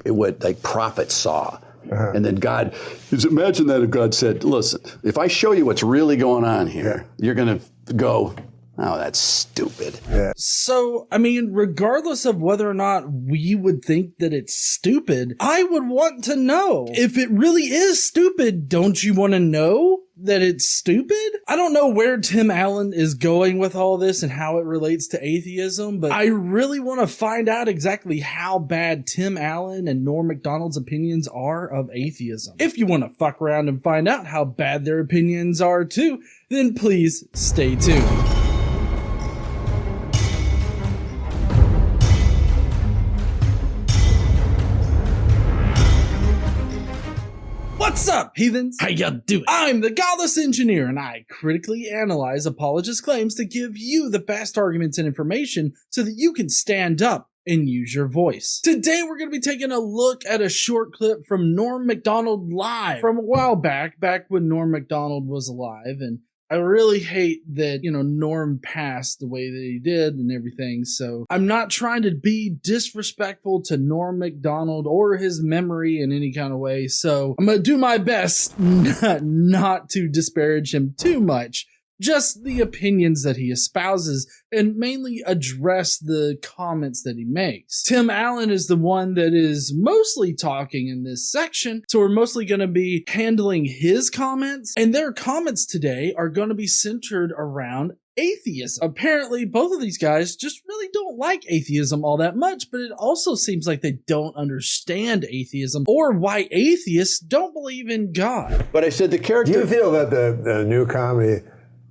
what like prophets saw. And then God, imagine that if God said, listen, if I show you what's really going on here, you're going to go, oh, that's stupid. Yeah. So, I mean, regardless of whether or not we would think that it's stupid, I would want to know. If it really is stupid, don't you want to know that it's stupid? I don't know where Tim Allen is going with all this and how it relates to atheism, but I really want to find out exactly how bad Tim Allen and Norm MacDonald's opinions are of atheism. If you want to fuck around and find out how bad their opinions are too, then please stay tuned. What's up, heathens? How ya doing? I'm the Godless engineer, and I critically analyze apologist claims to give you the best arguments and information so that you can stand up and use your voice. Today, we're going to be taking a look at a short clip from Norm MacDonald live from a while back when Norm MacDonald was alive, and I really hate that, Norm passed the way that he did and everything, so I'm not trying to be disrespectful to Norm MacDonald or his memory in any kind of way, so I'm going to do my best not to disparage him too much. Just the opinions that he espouses and mainly address the comments that he makes. Tim Allen is the one that is mostly talking in this section, so we're mostly going to be handling his comments, and their comments today are going to be centered around atheism. Apparently, both of these guys just really don't like atheism all that much, but it also seems like they don't understand atheism or why atheists don't believe in God. But I said the character... Do you feel that the new comedy,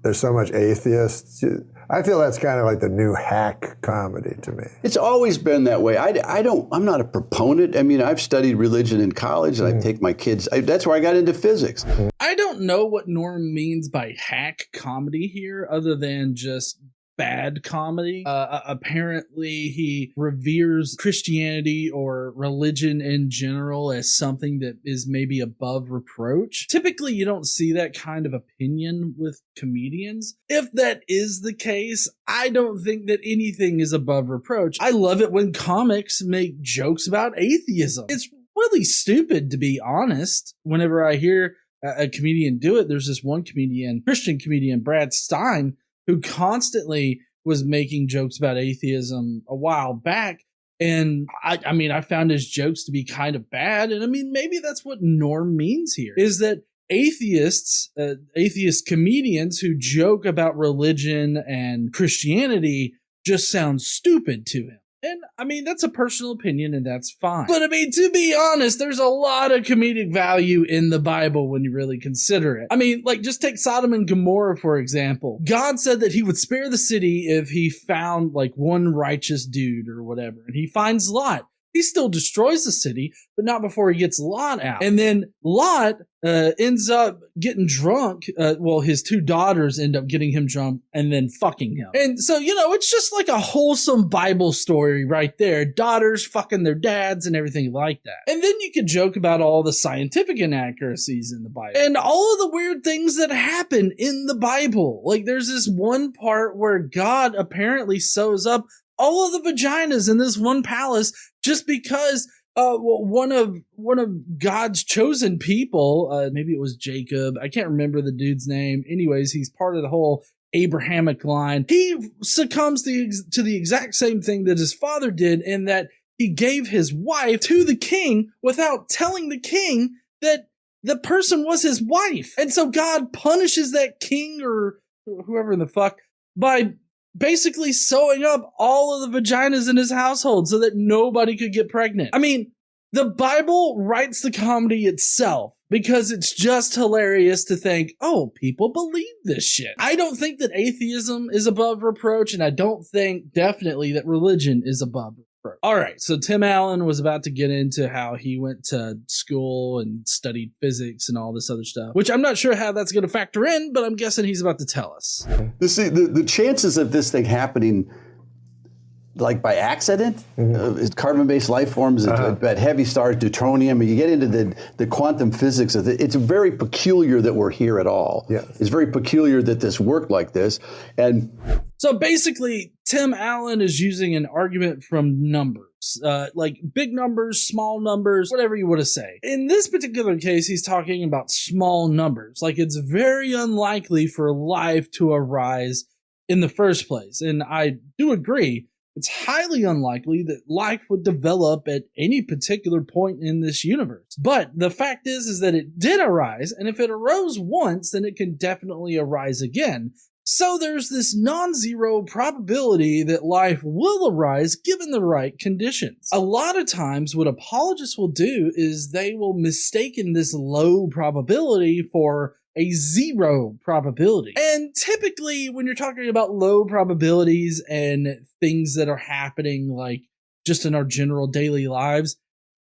there's so much atheists? I feel that's kind of like the new hack comedy to me. It's always been that way. I'm not a proponent. I mean, I've studied religion in college, and I take my kids. That's where I got into physics. I don't know what Norm means by hack comedy here, other than just bad comedy. Apparently, he reveres Christianity or religion in general as something that is maybe above reproach. Typically, you don't see that kind of opinion with comedians. If that is the case, I don't think that anything is above reproach. I love it when comics make jokes about atheism. It's really stupid, to be honest. Whenever I hear a comedian do it, there's this one comedian, Christian comedian, Brad Stein, who constantly was making jokes about atheism a while back. And I found his jokes to be kind of bad. And I mean, maybe that's what Norm means here, is that atheists, atheist comedians who joke about religion and Christianity just sound stupid to him. And I mean, that's a personal opinion, and that's fine. But I mean, to be honest, there's a lot of comedic value in the Bible when you really consider it. I mean, like, just take Sodom and Gomorrah, for example. God said that he would spare the city if he found like one righteous dude or whatever. And he finds Lot. He still destroys the city, but not before he gets Lot out. And then Lot ends up getting drunk. His two daughters end up getting him drunk and then fucking him. And so, it's just like a wholesome Bible story right there. Daughters fucking their dads and everything like that. And then you could joke about all the scientific inaccuracies in the Bible and all of the weird things that happen in the Bible. Like, there's this one part where God apparently sews up all of the vaginas in this one palace just because one of God's chosen people, maybe it was Jacob, I can't remember the dude's name. Anyways, he's part of the whole Abrahamic line. He succumbs to the exact same thing that his father did, in that he gave his wife to the king without telling the king that the person was his wife. And so God punishes that king or whoever in the fuck by basically sewing up all of the vaginas in his household so that nobody could get pregnant. I mean, the Bible writes the comedy itself because it's just hilarious to think, oh, people believe this shit. I don't think that atheism is above reproach, and I don't think definitely that religion is above reproach. All right, so Tim Allen was about to get into how he went to school and studied physics and all this other stuff, which I'm not sure how that's going to factor in, but I'm guessing he's about to tell us. See, the chances of this thing happening like by accident. Carbon-based life forms, that heavy stars, deuterium. You get into the quantum physics of it. It's very peculiar that we're here at all. Yes. It's very peculiar that this worked like this. And so basically, Tim Allen is using an argument from numbers, like big numbers, small numbers, whatever you want to say. In this particular case, he's talking about small numbers. Like it's very unlikely for life to arise in the first place. And I do agree, it's highly unlikely that life would develop at any particular point in this universe. But the fact is that it did arise, and if it arose once, then it can definitely arise again. So there's this non-zero probability that life will arise given the right conditions. A lot of times what apologists will do is they will mistaken this low probability for a zero probability. And typically when you're talking about low probabilities and things that are happening like just in our general daily lives,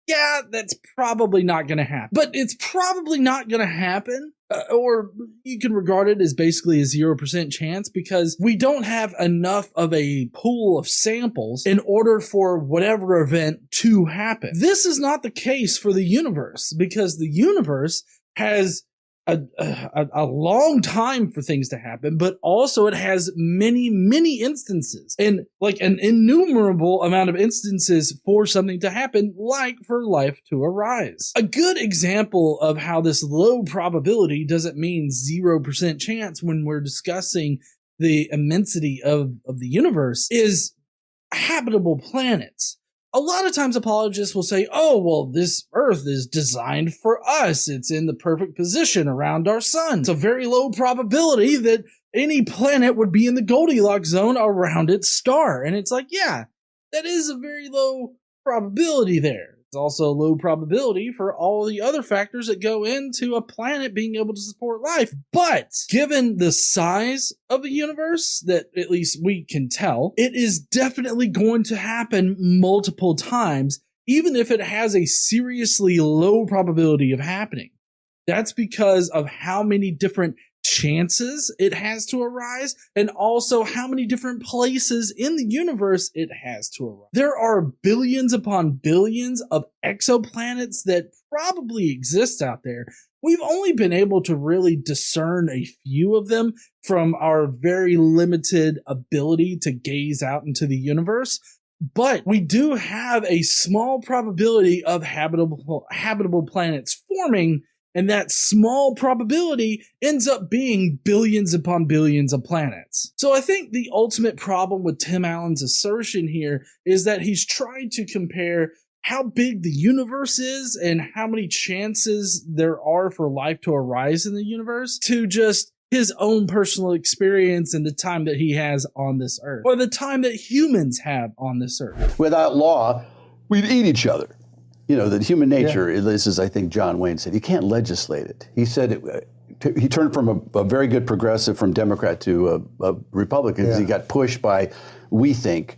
yeah, that's probably not going to happen. But it's probably not going to happen, or you can regard it as basically a 0% chance, because we don't have enough of a pool of samples in order for whatever event to happen. This is not the case for the universe, because the universe has a long time for things to happen, but also it has many instances, and like an innumerable amount of instances for something to happen, like for life to arise. A good example of how this low probability doesn't mean 0% chance when we're discussing the immensity of the universe is habitable planets. A lot of times apologists will say, oh, well, this Earth is designed for us. It's in the perfect position around our sun. It's a very low probability that any planet would be in the Goldilocks zone around its star. And it's like, yeah, that is a very low probability there. It's also a low probability for all the other factors that go into a planet being able to support life. But given the size of the universe that at least we can tell, it is definitely going to happen multiple times, even if it has a seriously low probability of happening. That's because of how many different chances it has to arise, and also how many different places in the universe it has to arise. There are billions upon billions of exoplanets that probably exist out there. We've only been able to really discern a few of them from our very limited ability to gaze out into the universe. But we do have a small probability of habitable planets forming, and that small probability ends up being billions upon billions of planets. So I think the ultimate problem with Tim Allen's assertion here is that he's trying to compare how big the universe is and how many chances there are for life to arise in the universe to just his own personal experience and the time that he has on this earth, or the time that humans have on this earth. Without law, we'd eat each other. You know, that human nature, this is, I think John Wayne said, you can't legislate it. He said he turned from a very good progressive from Democrat to a Republican because he got pushed by we think.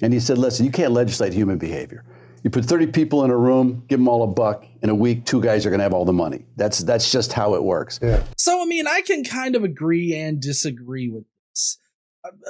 And he said, listen, you can't legislate human behavior. You put 30 people in a room, give them all $1. In a week, 2 guys are going to have all the money. That's just how it works. Yeah. So, I mean, I can kind of agree and disagree with this.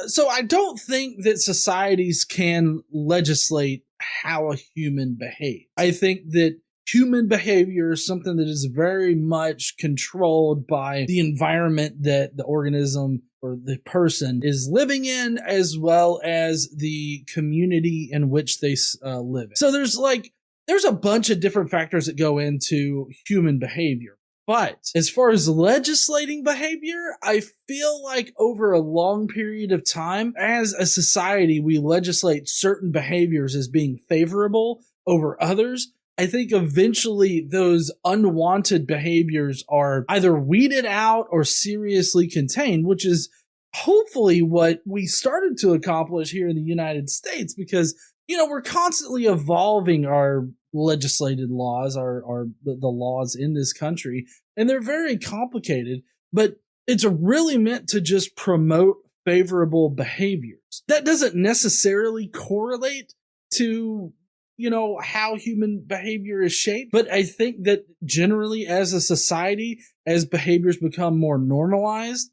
So I don't think that societies can legislate how a human behaves. I think that human behavior is something that is very much controlled by the environment that the organism or the person is living in, as well as the community in which they live in. So there's a bunch of different factors that go into human behavior. But as far as legislating behavior, I feel like over a long period of time, as a society, we legislate certain behaviors as being favorable over others. I think eventually those unwanted behaviors are either weeded out or seriously contained, which is hopefully what we started to accomplish here in the United States, because, you know, we're constantly evolving our legislated laws, the laws in this country, and they're very complicated, but it's really meant to just promote favorable behaviors. That doesn't necessarily correlate to, you know, how human behavior is shaped, but I think that generally as a society, as behaviors become more normalized,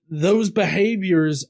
those behaviors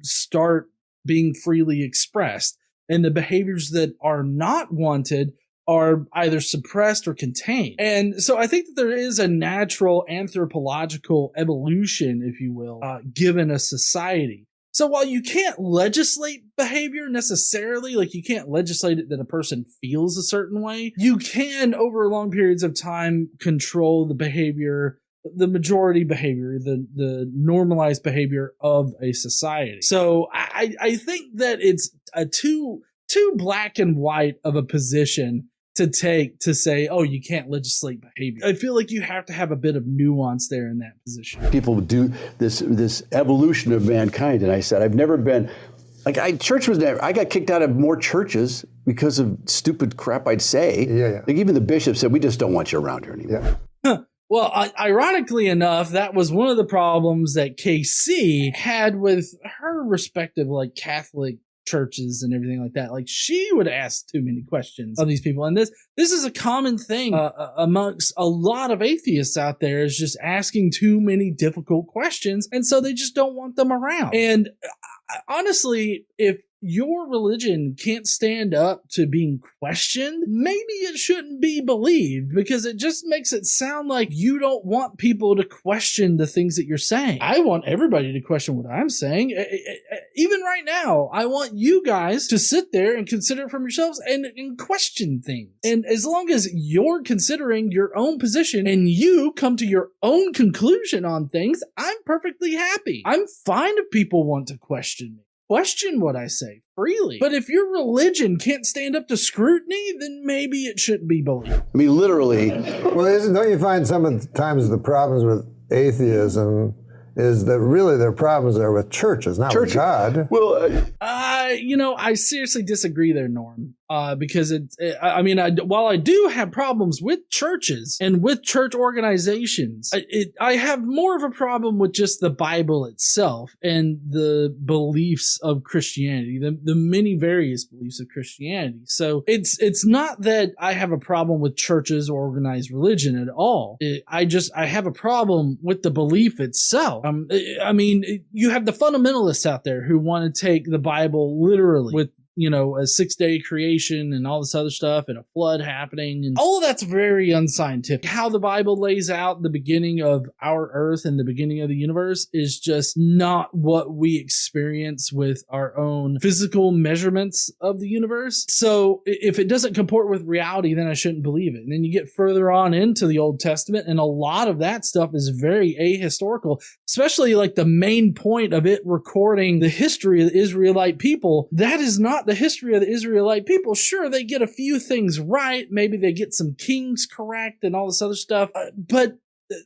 start being freely expressed. And the behaviors that are not wanted are either suppressed or contained. And so I think that there is a natural anthropological evolution, if you will, given a society. So while you can't legislate behavior necessarily, like you can't legislate it that a person feels a certain way, you can, over long periods of time, control the behavior, the majority behavior, the normalized behavior of a society. So I think that it's a too black and white of a position to take to say, oh, you can't legislate behavior. I feel like you have to have a bit of nuance there in that position. People do this evolution of mankind, and I said, I've never been, church was never, I got kicked out of more churches because of stupid crap I'd say. Yeah. Like even the bishop said, we just don't want you around here anymore. Yeah. Well, ironically enough, that was one of the problems that KC had with her respective Catholic churches and everything like that. Like she would ask too many questions of these people. And this is a common thing amongst a lot of atheists out there, is just asking too many difficult questions. And so they just don't want them around. And honestly, if your religion can't stand up to being questioned, maybe it shouldn't be believed, because it just makes it sound like you don't want people to question the things that you're saying. I want everybody to question what I'm saying. Even right now, I want you guys to sit there and consider it from yourselves and question things. And as long as you're considering your own position and you come to your own conclusion on things, I'm perfectly happy. I'm fine if people want to question me. Question what I say freely. But if your religion can't stand up to scrutiny, then maybe it shouldn't be believed. I mean, literally. Well, don't you find sometimes the problems with atheism is that really their problems are with churches, not with God? Well, I seriously disagree there, Norm. Because while I do have problems with churches and with church organizations, I have more of a problem with just the Bible itself and the beliefs of Christianity, the many various beliefs of Christianity. So it's not that I have a problem with churches or organized religion at all. I have a problem with the belief itself. You have the fundamentalists out there who want to take the Bible literally with a 6-day creation and all this other stuff and a flood happening. And all of that's very unscientific. How the Bible lays out the beginning of our earth and the beginning of the universe is just not what we experience with our own physical measurements of the universe. So if it doesn't comport with reality, then I shouldn't believe it. And then you get further on into the Old Testament, and a lot of that stuff is very ahistorical, especially the main point of it recording the history of the Israelite people. That is not the history of the Israelite people. Sure, they get a few things right. Maybe they get some kings correct and all this other stuff. But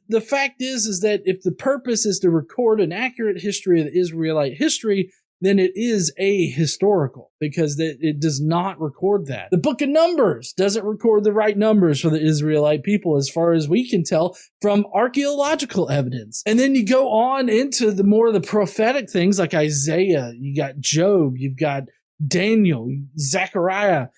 the fact is that if the purpose is to record an accurate history of the Israelite history, then it is ahistorical, because it does not record that. The book of Numbers doesn't record the right numbers for the Israelite people, as far as we can tell from archaeological evidence. And then you go on into the more of the prophetic things like Isaiah, you got Job, you've got Daniel, Zechariah.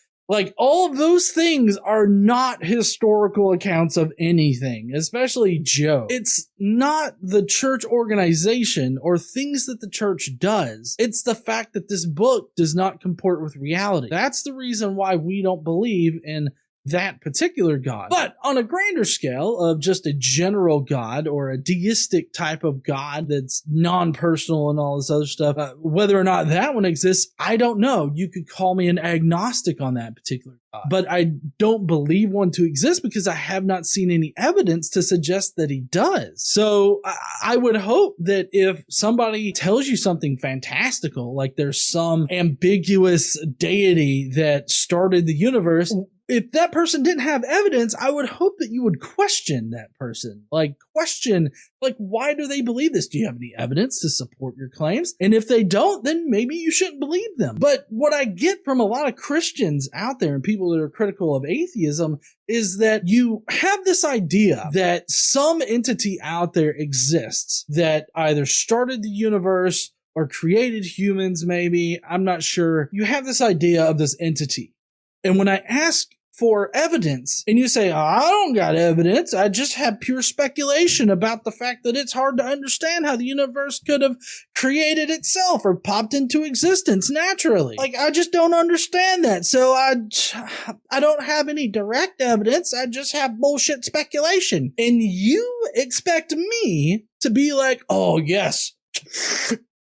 All of those things are not historical accounts of anything, especially Job. It's not the church organization or things that the church does. It's the fact that this book does not comport with reality. That's the reason why we don't believe in that particular God. But on a grander scale of just a general God or a deistic type of God that's non-personal and all this other stuff, whether or not that one exists, I don't know. You could call me an agnostic on that particular God. But I don't believe one to exist because I have not seen any evidence to suggest that he does. So I would hope that if somebody tells you something fantastical, like there's some ambiguous deity that started the universe, if that person didn't have evidence, I would hope that you would question that person. Question, why do they believe this? Do you have any evidence to support your claims? And if they don't, then maybe you shouldn't believe them. But what I get from a lot of Christians out there and people that are critical of atheism is that you have this idea that some entity out there exists that either started the universe or created humans, maybe. I'm not sure. You have this idea of this entity. And when I ask for evidence, and you say, I don't got evidence, I just have pure speculation about the fact that it's hard to understand how the universe could have created itself or popped into existence naturally. Like, I just don't understand that, so I don't have any direct evidence, I just have bullshit speculation. And you expect me to be like, oh yes,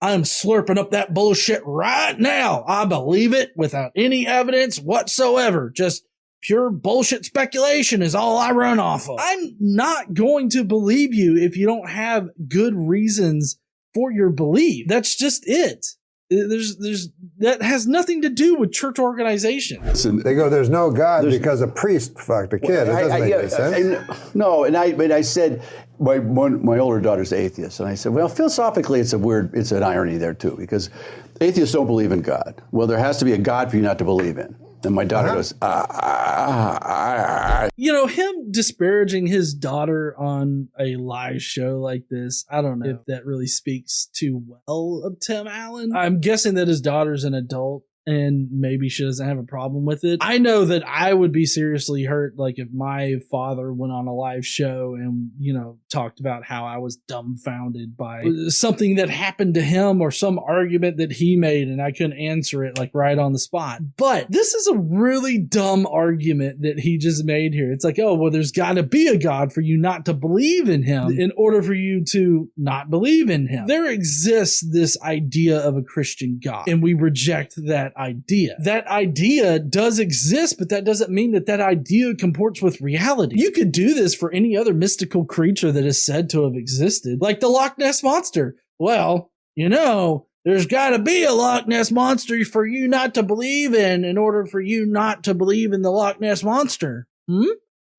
I'm slurping up that bullshit right now. I believe it without any evidence whatsoever. Just pure bullshit speculation is all I run off of. I'm not going to believe you if you don't have good reasons for your belief. That's just it. There's that has nothing to do with church organization. They go, there's no God because a priest fucked a kid. It doesn't make any sense. No, and I said, my older daughter's atheist, and I said, well, philosophically, it's an irony there too, because atheists don't believe in God. Well, there has to be a God for you not to believe in. And my daughter goes, You know, him disparaging his daughter on a live show like this, I don't know if that really speaks too well of Tim Allen. I'm guessing that his daughter's an adult and maybe she doesn't have a problem with it. I know that I would be seriously hurt, like if my father went on a live show and, you know, talked about how I was dumbfounded by something that happened to him or some argument that he made and I couldn't answer it like right on the spot. But this is a really dumb argument that he just made here. It's like, oh, well, there's got to be a God for you not to believe in him in order for you to not believe in him. There exists this idea of a Christian God, and we reject that idea. That idea does exist, but that doesn't mean that that idea comports with reality. You could do this for any other mystical creature that is said to have existed, like the Loch Ness Monster. Well, you know, there's got to be a Loch Ness Monster for you not to believe in order for you not to believe in the Loch Ness Monster.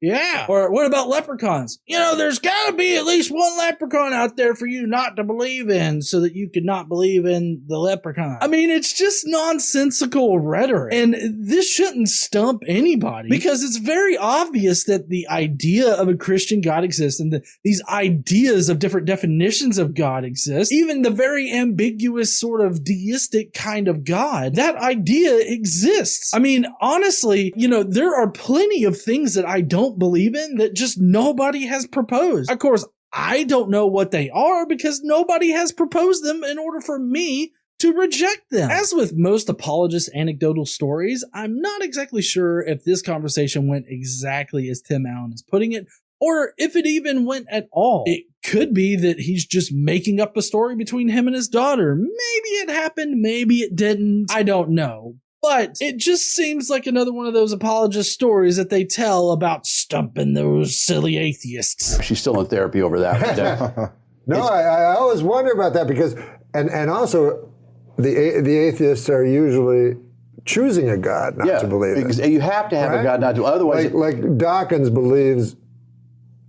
Yeah. Or what about leprechauns? You know, there's got to be at least one leprechaun out there for you not to believe in so that you could not believe in the leprechaun. I mean, it's just nonsensical rhetoric. And this shouldn't stump anybody because it's very obvious that the idea of a Christian God exists and these ideas of different definitions of God exist. Even the very ambiguous sort of deistic kind of God, that idea exists. I mean, honestly, you know, there are plenty of things that I don't believe in that just nobody has proposed. Of course, I don't know what they are because nobody has proposed them in order for me to reject them. As with most apologist anecdotal stories, I'm not exactly sure if this conversation went exactly as Tim Allen is putting it, or if it even went at all. It could be that he's just making up a story between him and his daughter. Maybe it happened, maybe it didn't. I don't know. But it just seems like another one of those apologist stories that they tell about stumping those silly atheists. She's still in therapy over that. No, I always wonder about that because, and also, the atheists are usually choosing a God not to believe in. You have to have a God not to, otherwise. Like Dawkins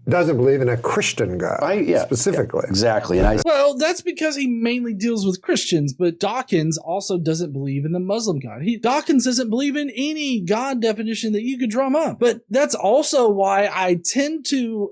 doesn't believe in a Christian God specifically. Exactly. Well, that's because he mainly deals with Christians, but Dawkins also doesn't believe in the Muslim God. Dawkins doesn't believe in any God definition that you could drum up. But that's also why I tend to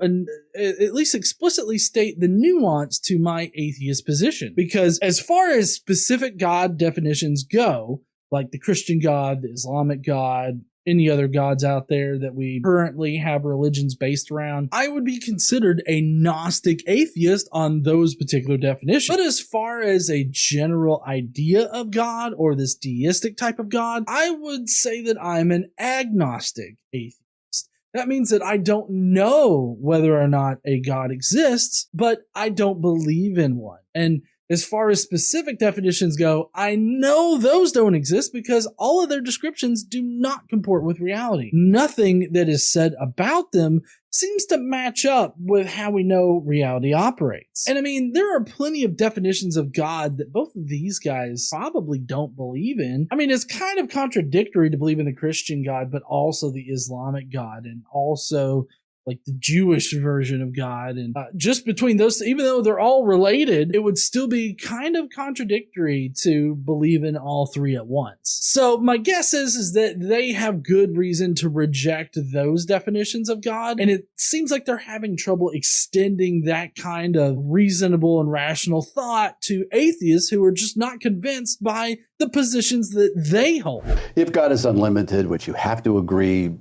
at least explicitly state the nuance to my atheist position. Because as far as specific God definitions go, like the Christian God, the Islamic God, any other gods out there that we currently have religions based around, I would be considered a Gnostic atheist on those particular definitions. But as far as a general idea of God or this deistic type of God, I would say that I'm an agnostic atheist. That means that I don't know whether or not a God exists, but I don't believe in one. And as far as specific definitions go, I know those don't exist because all of their descriptions do not comport with reality. Nothing that is said about them seems to match up with how we know reality operates. And I mean, there are plenty of definitions of God that both of these guys probably don't believe in. I mean, it's kind of contradictory to believe in the Christian God, but also the Islamic God and also like the Jewish version of God. And just between those, even though they're all related, it would still be kind of contradictory to believe in all three at once. So my guess is that they have good reason to reject those definitions of God. And it seems like they're having trouble extending that kind of reasonable and rational thought to atheists who are just not convinced by the positions that they hold. If God is unlimited, which you have to agree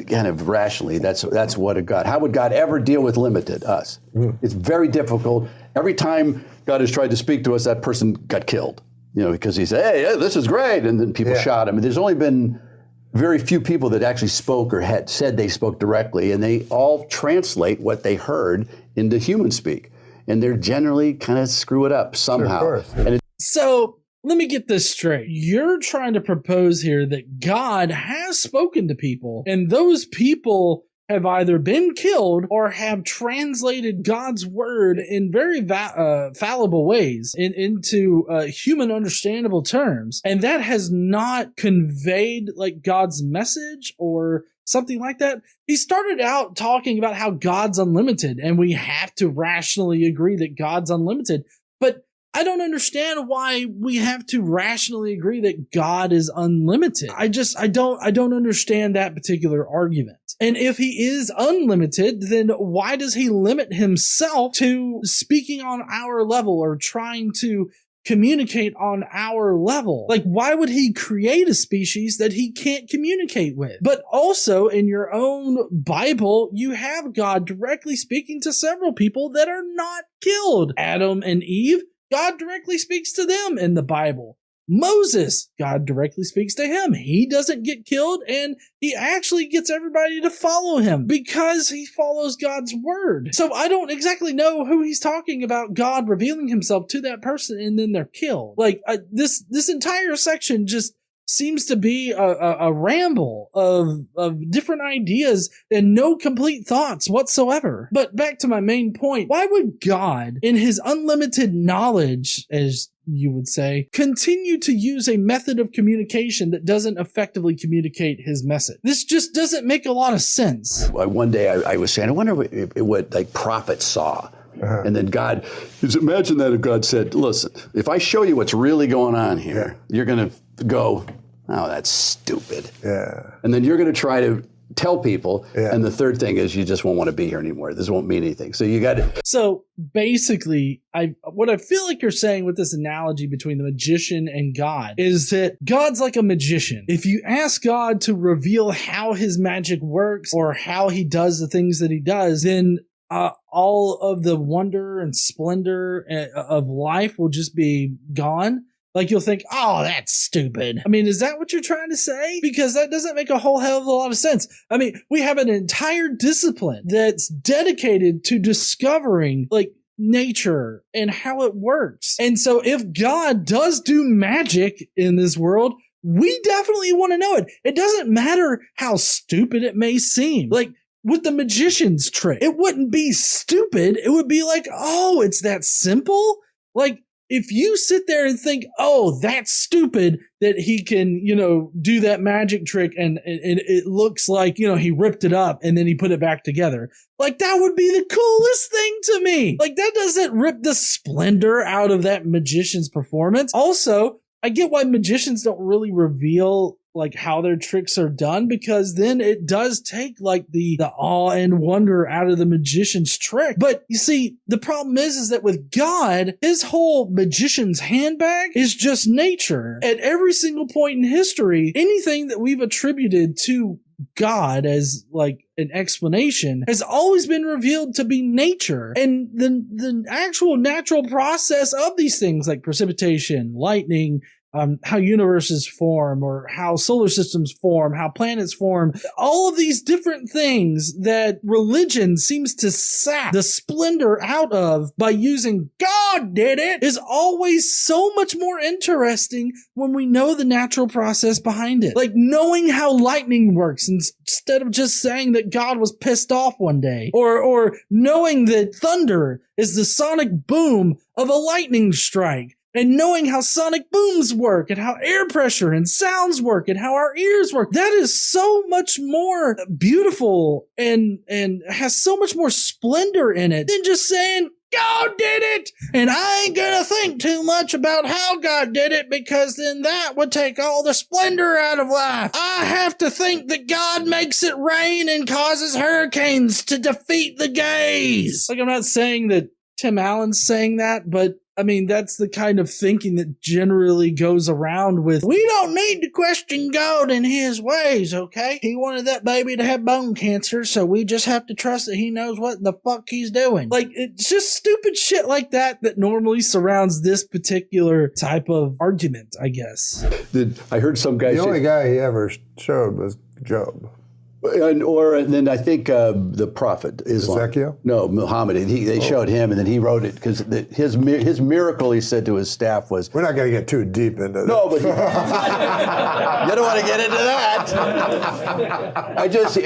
kind of rationally, that's what a God. How would God ever deal with limited us? It's very difficult. Every time God has tried to speak to us, that person got killed. Because he said, "Hey, this is great," and then people shot him. And there's only been very few people that actually spoke or had said they spoke directly, and they all translate what they heard into human speak, and they're generally kind of screw it up somehow. Sure, of course. So let me get this straight. You're trying to propose here that God has spoken to people, and those people have either been killed or have translated God's word in very fallible ways into human understandable terms. And that has not conveyed like God's message or something like that. He started out talking about how God's unlimited and we have to rationally agree that God's unlimited. But I don't understand why we have to rationally agree that God is unlimited. I don't understand that particular argument. And if he is unlimited, then why does he limit himself to speaking on our level or trying to communicate on our level? Like, why would he create a species that he can't communicate with? But also in your own Bible, you have God directly speaking to several people that are not killed. Adam and Eve, God directly speaks to them in the Bible. Moses, God directly speaks to him. He doesn't get killed, and he actually gets everybody to follow him because he follows God's word. So I don't exactly know who he's talking about God revealing himself to that person and then they're killed. Like this entire section just seems to be a ramble of different ideas and no complete thoughts whatsoever. But back to my main point, why would God, in his unlimited knowledge, as you would say, continue to use a method of communication that doesn't effectively communicate his message? This just doesn't make a lot of sense. One day I was saying, I wonder what like prophets saw. And then God, imagine that if God said, listen, if I show you what's really going on here, you're going to go, oh, that's stupid. Yeah. And then you're going to try to tell people. Yeah. And the third thing is you just won't want to be here anymore. This won't mean anything. So you got to. So basically, what I feel like you're saying with this analogy between the magician and God is that God's like a magician. If you ask God to reveal how his magic works or how he does the things that he does, then all of the wonder and splendor of life will just be gone. Like you'll think, oh, that's stupid. I mean, is that what you're trying to say? Because that doesn't make a whole hell of a lot of sense. I mean, we have an entire discipline that's dedicated to discovering like nature and how it works. And so if God does do magic in this world, we definitely want to know it. It doesn't matter how stupid it may seem. Like with the magician's trick, it wouldn't be stupid. It would be like, oh, it's that simple? Like, if you sit there and think, oh, that's stupid that he can, do that magic trick and it looks like, he ripped it up and then he put it back together. Like, that would be the coolest thing to me. Like, that doesn't rip the splendor out of that magician's performance. Also, I get why magicians don't really reveal like how their tricks are done, because then it does take like the awe and wonder out of the magician's trick. But you see, the problem is that with God, his whole magician's handbag is just nature. At every single point in history, anything that we've attributed to God as like an explanation has always been revealed to be nature. And the actual natural process of these things like precipitation, lightning, how universes form or how solar systems form, how planets form, all of these different things that religion seems to sap the splendor out of by using God did it is always so much more interesting when we know the natural process behind it. Like knowing how lightning works instead of just saying that God was pissed off one day, or knowing that thunder is the sonic boom of a lightning strike. And knowing how sonic booms work and how air pressure and sounds work and how our ears work, that is so much more beautiful and has so much more splendor in it than just saying, God did it! And I ain't gonna think too much about how God did it because then that would take all the splendor out of life. I have to think that God makes it rain and causes hurricanes to defeat the gays. Like, I'm not saying that Tim Allen's saying that, but I mean, that's the kind of thinking that generally goes around with, we don't need to question God and his ways, okay? He wanted that baby to have bone cancer, so we just have to trust that he knows what the fuck he's doing. Like, it's just stupid shit like that normally surrounds this particular type of argument, I guess. I heard some guy The only guy he ever showed was Job. And then I think the prophet Islam. Ezekiel? No, Muhammad. They showed him, and then he wrote it because his miracle, he said to his staff, was. We're not going to get too deep into that. No, but you don't want to get into that.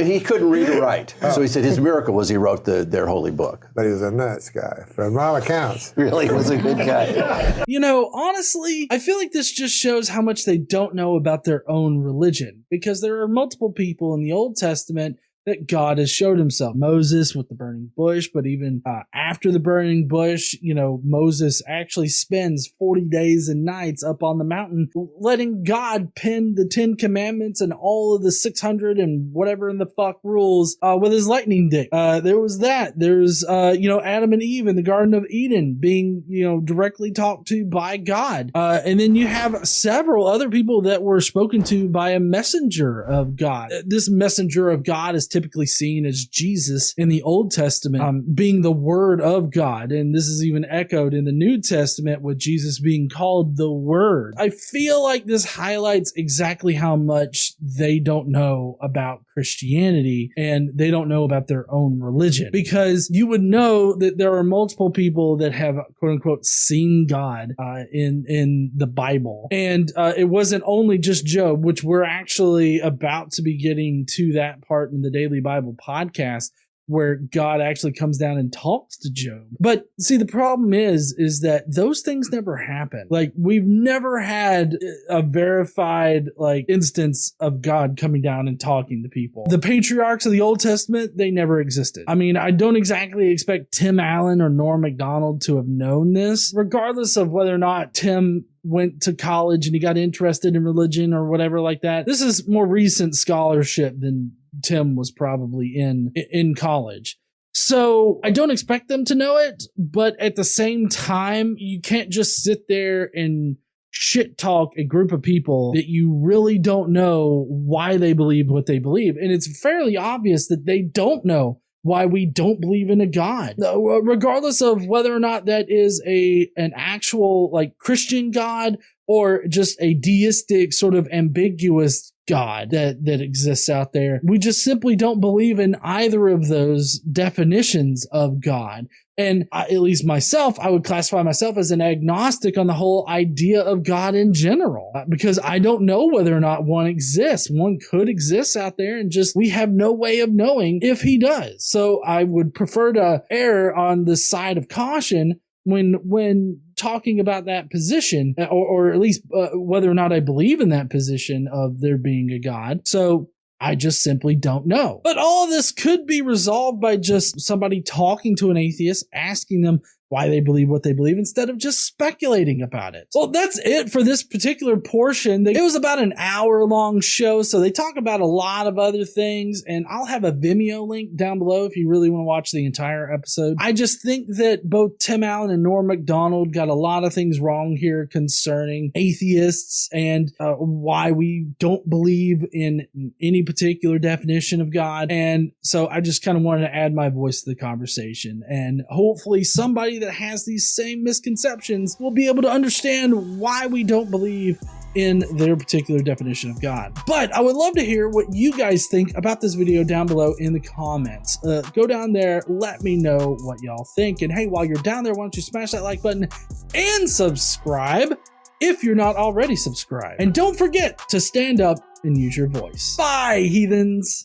He couldn't read or write, so he said his miracle was he wrote their holy book. But he was a nuts guy, from all accounts. Really, he was a good guy. You know, honestly, I feel like this just shows how much they don't know about their own religion, because there are multiple people in the Old Testament that God has showed himself. Moses with the burning bush, but even after the burning bush, you know, Moses actually spends 40 days and nights up on the mountain letting God pen the 10 commandments and all of the 600 and whatever in the fuck rules with his lightning dick. There was that. There's, you know, Adam and Eve in the Garden of Eden being, you know, directly talked to by God. And then you have several other people that were spoken to by a messenger of God. This messenger of God is typically seen as Jesus in the Old Testament, being the Word of God. And this is even echoed in the New Testament with Jesus being called the Word. I feel like this highlights exactly how much they don't know about Christianity and they don't know about their own religion, because you would know that there are multiple people that have quote unquote seen God in the Bible. And it wasn't only just Job, which we're actually about to be getting to that part in the Daily Bible podcast, where God actually comes down and talks to Job. But see, the problem is that those things never happen. Like, we've never had a verified instance of God coming down and talking to people. The patriarchs of the Old Testament, they never existed. I mean, I don't exactly expect Tim Allen or Norm MacDonald to have known this, regardless of whether or not Tim went to college and he got interested in religion or whatever like that. This is more recent scholarship than Tim was probably in college. So I don't expect them to know it, but at the same time, you can't just sit there and shit talk a group of people that you really don't know why they believe what they believe. And it's fairly obvious that they don't know why we don't believe in a God, regardless of whether or not that is an actual Christian God or just a deistic sort of ambiguous God that exists out there. We just simply don't believe in either of those definitions of God. And at least myself, I would classify myself as an agnostic on the whole idea of God in general, because I don't know whether or not one exists. One could exist out there, and just we have no way of knowing if he does. So I would prefer to err on the side of caution when talking about that position, or at least whether or not I believe in that position of there being a God. So I just simply don't know. But all of this could be resolved by just somebody talking to an atheist, asking them why they believe what they believe, instead of just speculating about it. Well, that's it for this particular portion. It was about an hour-long show, so they talk about a lot of other things, and I'll have a Vimeo link down below if you really want to watch the entire episode. I just think that both Tim Allen and Norm MacDonald got a lot of things wrong here concerning atheists and why we don't believe in any particular definition of God. And so I just kind of wanted to add my voice to the conversation, and hopefully somebody that has these same misconceptions will be able to understand why we don't believe in their particular definition of God. But I would love to hear what you guys think about this video down below in the comments. Go down there, let me know what y'all think. And hey, while you're down there, why don't you smash that like button and subscribe if you're not already subscribed. And don't forget to stand up and use your voice. Bye, heathens.